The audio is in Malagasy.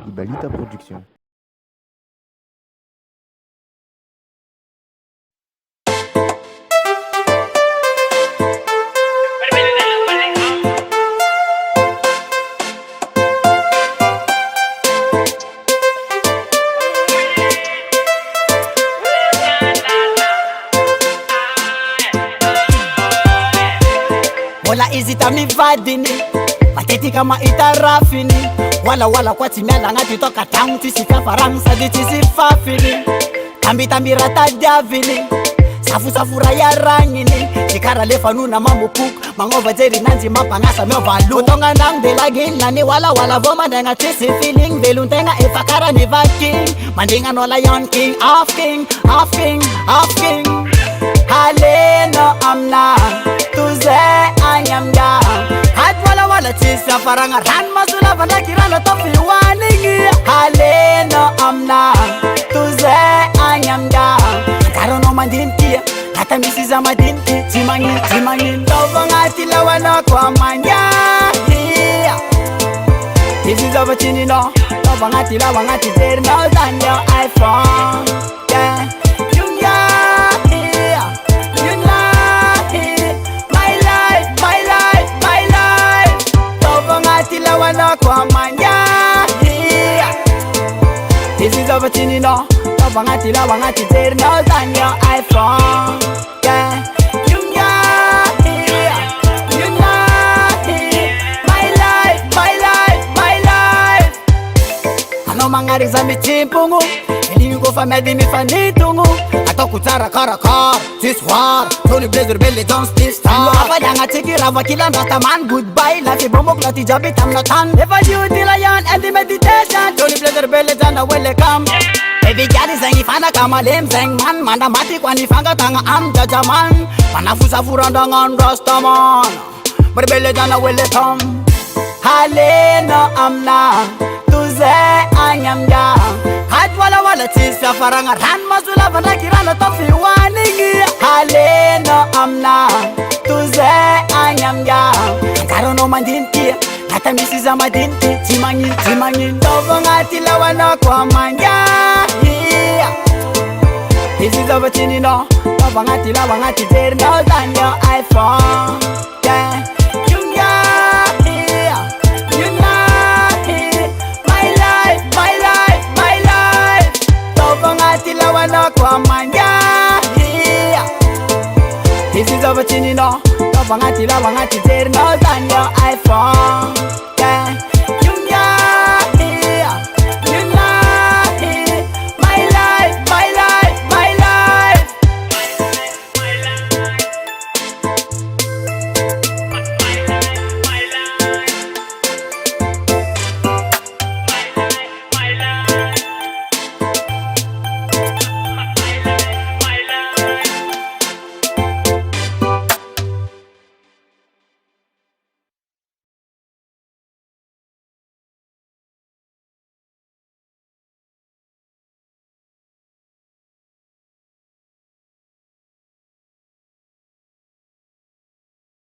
Ibalita Production. Wala izita mivadini mateti kama itarafini wala kwa timiala ngati toka town tisika faransa ditisifafini tambira tajavini safu ya rangini sikara lefanuna mambo cook mangova jeri nanzi mapangasa mevalu tonga nang de lagin nani wala voma denga tisi feeling beluntenga efakara ni vaking mandinga no lion king half king halena amna tuze anyamga hat wala tisa faranga ran masula vanda kirana tofi waningi halena amna tuze anyamga karono mandinti hata misiza madinti timangi ndova ngati lawana kwa manya hizi za batini no ndova ngati lawa ngati there no than your iPhone yeah kwa manya this is over tini no wangati there no than your iPhone yeah you my life ano mangari za mitimpungu elingo famedi mifanitungu atokutara karakar this war Tony Blazer belly don't still star avadanga tikira vakila ndata man goodbye life bombo plati jabi tamnatan never you the lion and the meditation Tony Blazer belly jana welcome baby gari zengi fana kama lem zeng man manda mati kwani fanga tanga am jajaman panafusa furanda ngandasta man berbele jana welcome halena amna tuze anyamga hat wala tisa faranga ran masula vanda kirana tofi waningi halena amna tuze anyamga karono mandinti hata misiza madinti timangi ndova ngati lawana kwa manya hizi za batini no ndova ngati lawa ngati there no than your iPhone yeah